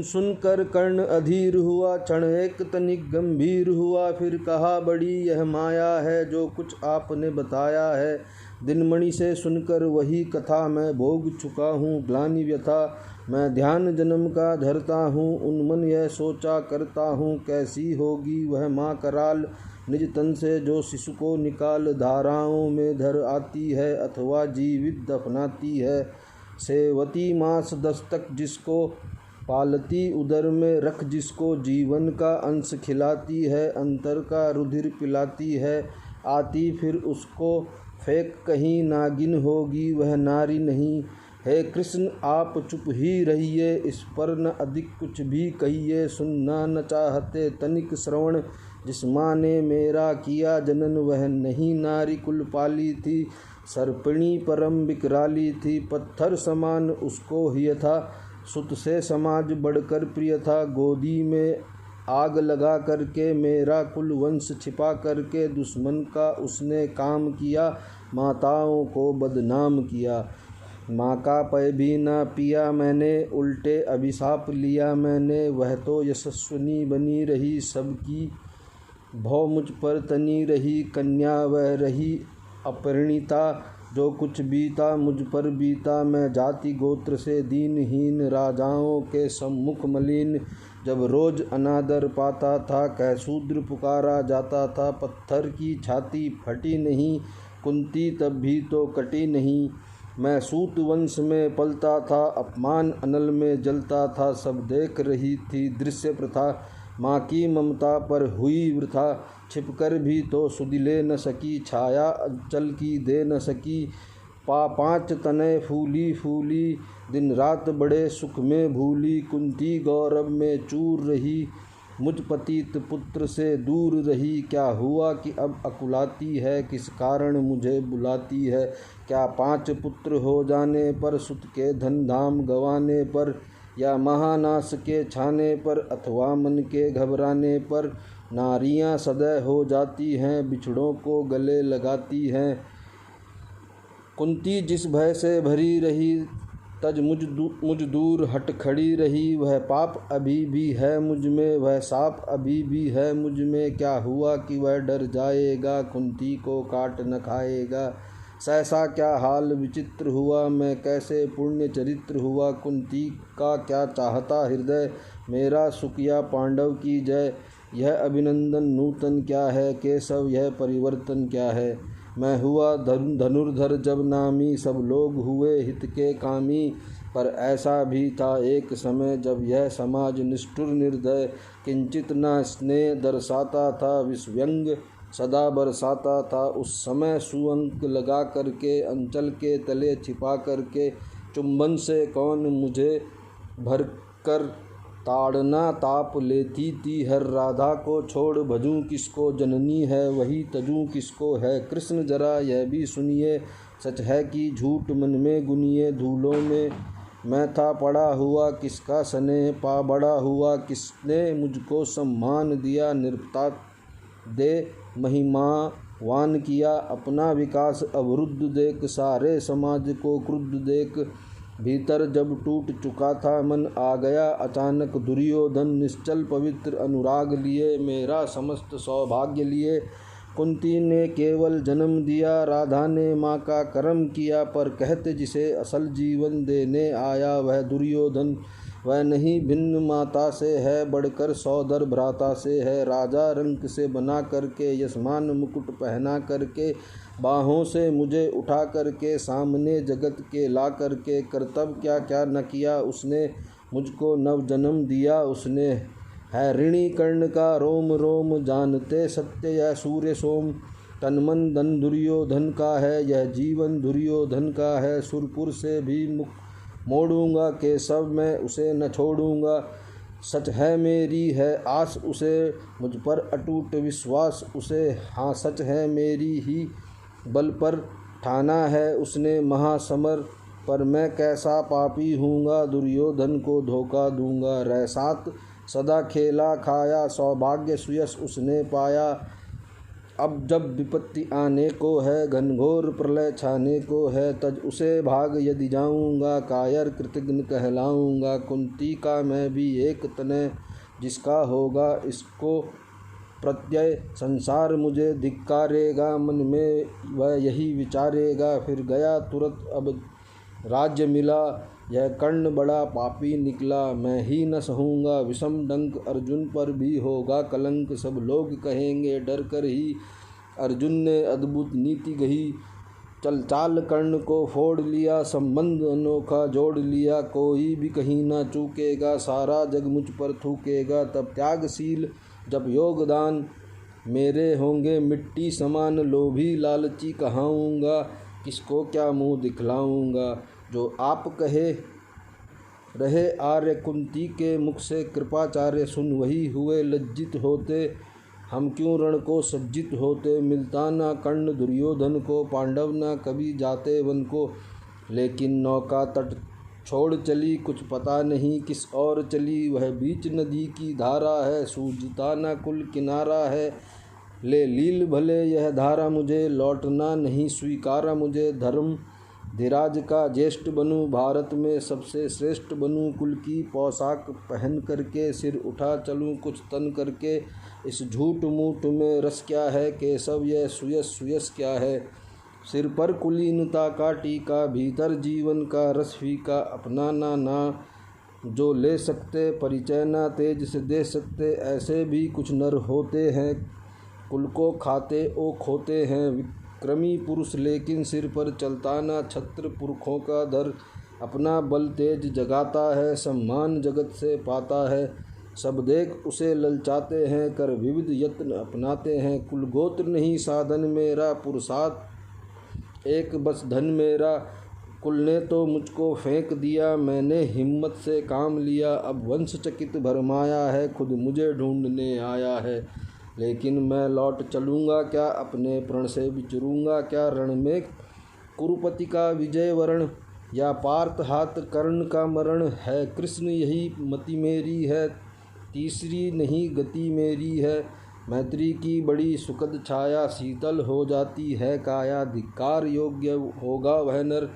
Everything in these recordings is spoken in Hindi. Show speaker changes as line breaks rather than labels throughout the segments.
सुन कर कर्ण अधीर हुआ, क्षण एक तनिक गंभीर हुआ। फिर कहा, बड़ी यह माया है जो कुछ आपने बताया है। दिनमणि से सुनकर वही कथा मैं भोग चुका हूँ। ग्लानि व्यथा मैं ध्यान जन्म का धरता हूँ। उन्मन यह सोचा करता हूँ, कैसी होगी वह माँ कराल। निज तन से जो शिशु को निकाल धाराओं में धर आती है, अथवा जीवित दफनाती है। सेवती मास 10 तक जिसको पालती, उदर में रख जिसको जीवन का अंश खिलाती है। अंतर का रुधिर पिलाती है, आती फिर उसको फेंक कहीं। नागिन होगी वह नारी नहीं। हे कृष्ण आप चुप ही रहिए, इस पर न अधिक कुछ भी कहिए। सुनना न चाहते तनिक श्रवण, जिस माँ ने मेरा किया जनन वह नहीं नारी कुल पाली थी। सर्पिणी परम विकराली थी, पत्थर समान उसको हिय था। सुत से समाज बढ़कर प्रिय था। गोदी में आग लगा करके मेरा कुल वंश छिपा करके, दुश्मन का उसने काम किया, माताओं को बदनाम किया। माँ का पै भी न पिया मैंने, उल्टे अभिशाप लिया मैंने। वह तो यशस्विनी बनी रही, सबकी भौ मुझ पर तनी रही। कन्या वह रही अपरिणीता, जो कुछ बीता मुझ पर बीता। मैं जाति गोत्र से दीनहीन, राजाओं के सम्मुख मलिन। जब रोज अनादर पाता था, कह शूद्र पुकारा जाता था। पत्थर की छाती फटी नहीं, कुंती तब भी तो कटी नहीं। मैं सूत वंश में पलता था, अपमान अनल में जलता था। सब देख रही थी दृश्य प्रथा, माँ की ममता पर हुई वृथा। छिपकर भी तो सुधि ले न सकी, छाया अंचल की दे न सकी। 5 तनय फूली फूली, दिन रात बड़े सुख में भूली। कुंती गौरव में चूर रही, मुझ पतित पुत्र से दूर रही। क्या हुआ कि अब अकुलाती है, किस कारण मुझे बुलाती है। क्या 5 पुत्र हो जाने पर, सुत के धन धाम गंवाने पर, या महानाश के छाने पर, अथवा मन के घबराने पर। नारियां सदैव हो जाती हैं, बिछड़ों को गले लगाती हैं। कुंती जिस भय से भरी रही, तज मुझ दूर हट खड़ी रही। वह पाप अभी भी है मुझ में, वह साप अभी भी है मुझ में। क्या हुआ कि वह डर जाएगा, कुंती को काट न खाएगा। सहसा क्या हाल विचित्र हुआ, मैं कैसे पुण्य चरित्र हुआ। कुंती का क्या चाहता हृदय, मेरा सुख या पांडव की जय। यह अभिनंदन नूतन क्या है, केशव यह परिवर्तन क्या है। मैं हुआ धनुर्धर जब नामी, सब लोग हुए हित के कामी। पर ऐसा भी था एक समय, जब यह समाज निष्ठुर निर्दय। किंचित न स्नेह दर्शाता था, विषव्यंग सदा बरसाता था। उस समय सुअंक लगा करके, अंचल के तले छिपा करके, चुंबन से कौन मुझे भरकर ताड़ना ताप लेती थी। हर राधा को छोड़ भजूं किसको, जननी है वही तजूं किसको है। कृष्ण जरा यह भी सुनिए, सच है कि झूठ मन में गुनिए। धूलों में मैं था पड़ा हुआ, किसका स्नेह पा बड़ा हुआ। किसने मुझको सम्मान दिया, निरपता दे महिमावान किया। अपना विकास अवरुद्ध देख, सारे समाज को क्रुद्ध देख। भीतर जब टूट चुका था मन, आ गया अचानक दुर्योधन। निश्चल पवित्र अनुराग लिए, मेरा समस्त सौभाग्य लिए। कुंती ने केवल जन्म दिया, राधा ने माँ का कर्म किया। पर कहते जिसे असल जीवन देने आया, वह दुर्योधन। वह नहीं भिन्न माता से है, बढ़कर सौदर भ्राता से है। राजा रंक से बना करके, यशमान मुकुट पहना करके, बाहों से मुझे उठा करके, सामने जगत के ला करके। कर्तव्य क्या क्या न किया उसने, मुझको नव जन्म दिया उसने। है ऋणी कर्ण का रोम रोम, जानते सत्य यह सूर्य सोम। तन मन धन दुर्योधन का है, यह जीवन दुर्योधन का है। सुरपुर से भी मुख मोड़ूंगा, केशव मैं उसे न छोड़ूंगा। सच है मेरी है आस उसे, मुझ पर अटूट विश्वास उसे। हाँ सच है मेरी ही बल पर ठाना है उसने महासमर। पर मैं कैसा पापी हूँगा, दुर्योधन को धोखा दूंगा। रैसात सदा खेला खाया, सौभाग्य सुयश उसने पाया। अब जब विपत्ति आने को है, घनघोर प्रलय छाने को है, तज उसे भाग यदि जाऊंगा, कायर कृतघ्न कहलाऊंगा। कुंती का मैं भी एक तनय, जिसका होगा इसको प्रत्यय, संसार मुझे धिक्कारेगा, मन में वह यही विचारेगा। फिर गया तुरंत अब राज्य मिला, यह कर्ण बड़ा पापी निकला, मैं ही न सहूँगा विषम डंक, अर्जुन पर भी होगा कलंक। सब लोग कहेंगे डर कर ही, अर्जुन ने अद्भुत नीति गही, चल चाल कर्ण को फोड़ लिया, संबंध अनोखा जोड़ लिया, कोई भी कहीं ना चूकेगा, सारा जग मुझ पर थूकेगा। तब त्यागशील जब योगदान मेरे होंगे मिट्टी समान, लोभी लालची कहाऊँगा, किसको क्या मुँह दिखलाऊँगा। जो आप कहे रहे आर्य कुंती के मुख से, कृपाचार्य सुन वही हुए लज्जित होते, हम क्यों रण को सज्जित होते। मिलता ना कर्ण दुर्योधन को, पांडव ना कभी जाते वन को, लेकिन नौका तट छोड़ चली, कुछ पता नहीं किस ओर चली, वह बीच नदी की धारा है, सूझता ना कुल किनारा है। ले लील भले यह धारा मुझे, लौटना नहीं स्वीकारा मुझे। धर्म धीराज का ज्येष्ठ बनूं, भारत में सबसे श्रेष्ठ बनूं, कुल की पोशाक पहन करके, सिर उठा चलूं कुछ तन करके। इस झूठ मूठ में रस क्या है, केशव यह सुयस सुयस क्या है। सिर पर कुलीनता का टीका, भीतर जीवन का रस फीका, अपनाना ना जो ले सकते, परिचय ना तेज से दे सकते। ऐसे भी कुछ नर होते हैं, कुल को खाते ओ खोते हैं, विक्रमी पुरुष लेकिन सिर पर चलता ना छत्र। पुरखों का धर अपना बल तेज जगाता है, सम्मान जगत से पाता है, सब देख उसे ललचाते हैं, कर विविध यत्न अपनाते हैं। कुल गोत्र नहीं साधन मेरा, पुरुषार्थ एक बस धन मेरा, कुल ने तो मुझको फेंक दिया, मैंने हिम्मत से काम लिया। अब वंश चकित भरमाया है, खुद मुझे ढूंढने आया है, लेकिन मैं लौट चलूँगा क्या, अपने प्रण से विचरूँगा क्या। रण में कुरुपति का विजय वरण, या पार्थ हाथ कर्ण का मरण है। कृष्ण यही मति मेरी है, तीसरी नहीं गति मेरी है। मैत्री की बड़ी सुखद छाया, शीतल हो जाती है काया। धिक्कार योग्य होगा वह नर,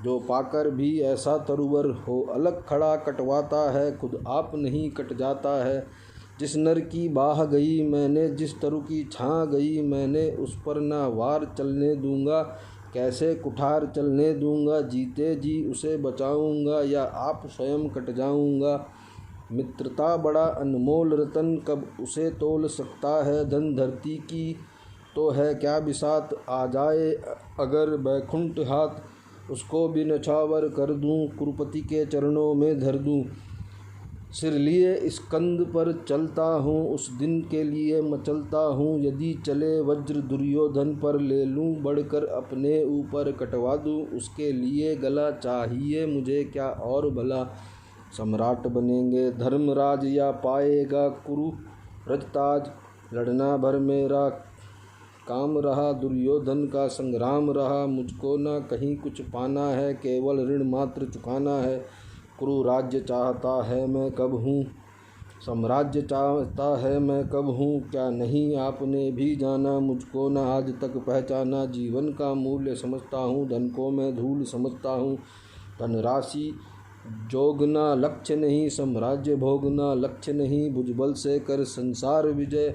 जो पाकर भी ऐसा तरुवर हो। अलग खड़ा कटवाता है, खुद आप नहीं कट जाता है। जिस नर की बाह गई मैंने, जिस तरु की छाँ गई मैंने, उस पर ना वार चलने दूंगा, कैसे कुठार चलने दूंगा। जीते जी उसे बचाऊंगा, या आप स्वयं कट जाऊंगा। मित्रता बड़ा अनमोल रतन, कब उसे तोल सकता है धन। धरती की तो है क्या बिसात, आ जाए अगर बैकुंठ हाथ, उसको भी नछावर कर दूं, कुरुपति के चरणों में धर दूं। सिर लिए स्कंद पर चलता हूँ, उस दिन के लिए मचलता हूँ। यदि चले वज्र दुर्योधन पर, ले लूँ बढ़कर अपने ऊपर, कटवा दूँ उसके लिए गला। चाहिए मुझे क्या और भला, सम्राट बनेंगे धर्मराज, या पाएगा कुरु रजताज। लड़ना भर मेरा काम रहा, दुर्योधन का संग्राम रहा। मुझको न कहीं कुछ पाना है, केवल ऋण मात्र चुकाना है। कुरु राज्य चाहता है मैं कब हूँ, साम्राज्य चाहता है मैं कब हूँ। क्या नहीं आपने भी जाना, मुझको न आज तक पहचाना। जीवन का मूल्य समझता हूँ, धन को मैं धूल समझता हूँ। धनराशि जोगना लक्ष्य नहीं, साम्राज्य भोगना लक्ष्य नहीं। भुजबल से कर संसार विजय,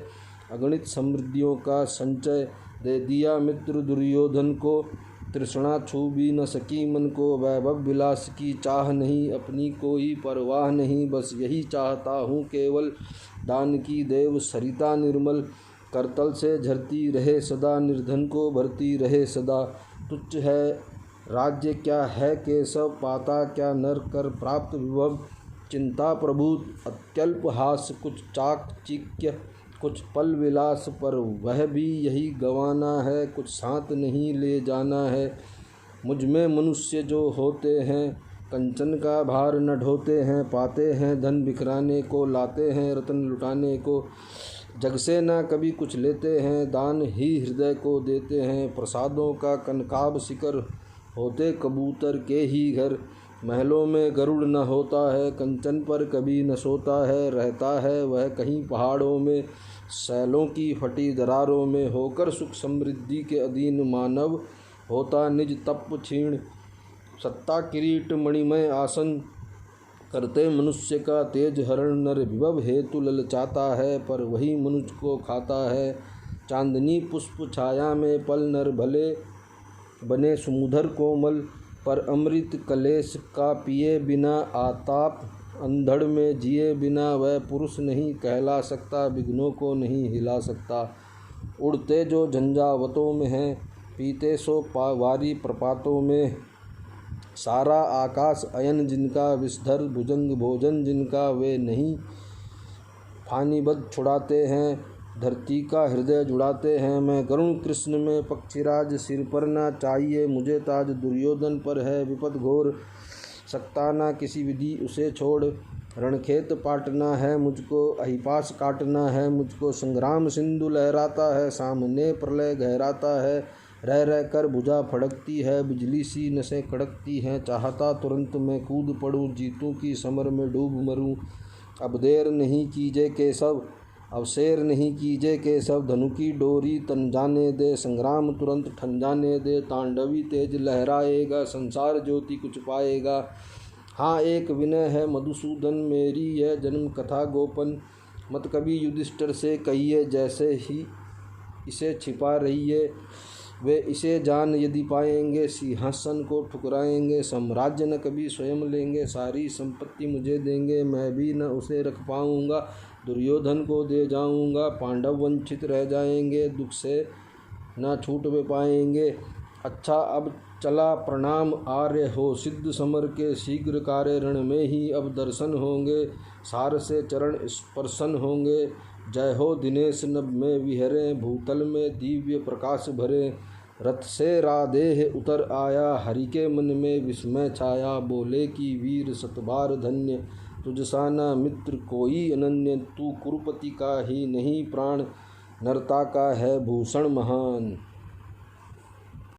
अगणित समृद्धियों का संचय। दे दिया मित्र दुर्योधन को, तृष्णा छू भी न सकी मन को। वैभव विलास की चाह नहीं, अपनी कोई परवाह नहीं। बस यही चाहता हूँ केवल, दान की देव सरिता निर्मल। करतल से झरती रहे सदा, निर्धन को भरती रहे सदा। तुच्छ है राज्य क्या है केशव, पाता क्या नर कर प्राप्त विभव। चिंता प्रभुत अत्यल्प हास, कुछ चाकचिक्य कुछ पल विलास। पर वह भी यही गंवाना है, कुछ साथ नहीं ले जाना है। मुझ में मनुष्य जो होते हैं, कंचन का भार न ढोते हैं। पाते हैं धन बिखराने को, लाते हैं रत्न लुटाने को। जग से ना कभी कुछ लेते हैं, दान ही हृदय को देते हैं। प्रसादों का कनकाब शिखर, होते कबूतर के ही घर। महलों में गरुड़ न होता है, कंचन पर कभी न सोता है, रहता है वह कहीं पहाड़ों में, शैलों की फटी दरारों में, होकर सुख समृद्धि के अधीन मानव होता निज तप क्षीण। सत्ता किरीट मणिमय आसन करते मनुष्य का तेज हरण, नर विभव हेतु ललचाता है, पर वही मनुष्य को खाता है। चांदनी पुष्प छाया में पल, नर भले बने सुमुधर कोमल, पर अमृत कलेश का पिए बिना, आताप अंधड़ में जिए बिना, वह पुरुष नहीं कहला सकता, विघ्नों को नहीं हिला सकता। उड़ते जो झंझावतों में हैं, पीते सो वारी प्रपातों में, सारा आकाश अयन जिनका, विषधर भुजंग भोजन जिनका, वे नहीं फानीबद्ध छुड़ाते हैं, धरती का हृदय जुड़ाते हैं। मैं गरुण कृष्ण में पक्षीराज, सिर पर ना चाहिए मुझे ताज, दुर्योधन पर है विपद घोर, सकता ना किसी विधि उसे छोड़। रणखेत पाटना है मुझको, अहिपास काटना है मुझको, संग्राम सिंधु लहराता है, सामने प्रलय गहराता है, रह रह कर भुजा फड़कती है, बिजली सी नसें कड़कती हैं, चाहता तुरंत मैं कूद पड़ूं, जीतूं की समर में डूब मरूं। अब देर नहीं कीजे केशव, अब शेर नहीं कीजे केशव, धनु की डोरी तन जाने दे, संग्राम तुरंत ठन जाने दे, तांडवी तेज लहराएगा, संसार ज्योति कुछ पाएगा। हाँ एक विनय है मधुसूदन, मेरी यह जन्म कथा गोपन, मत कभी युधिष्ठिर से कहिए, जैसे ही इसे छिपा रहिए, वे इसे जान यदि पाएंगे, सिंहासन को ठुकराएंगे, साम्राज्य न कभी स्वयं लेंगे, सारी संपत्ति मुझे देंगे, मैं भी न उसे रख पाऊंगा, दुर्योधन को दे जाऊंगा, पांडव वंचित रह जाएंगे, दुख से न छूट भी पाएंगे। अच्छा अब चला प्रणाम आर्य हो, सिद्ध समर के शीघ्र कार्य, रण में ही अब दर्शन होंगे, सार से चरण स्पर्शन होंगे। जय हो दिनेश नभ में विहरें, भूतल में दिव्य प्रकाश भरे, रथ से राधेह उतर आया, हरि के मन में विस्मय छाया, बोले कि वीर सतबार धन्य, तुझसा ना मित्र कोई अनन्य, तू कुरुपति का ही नहीं प्राण, नरता का है भूषण महान।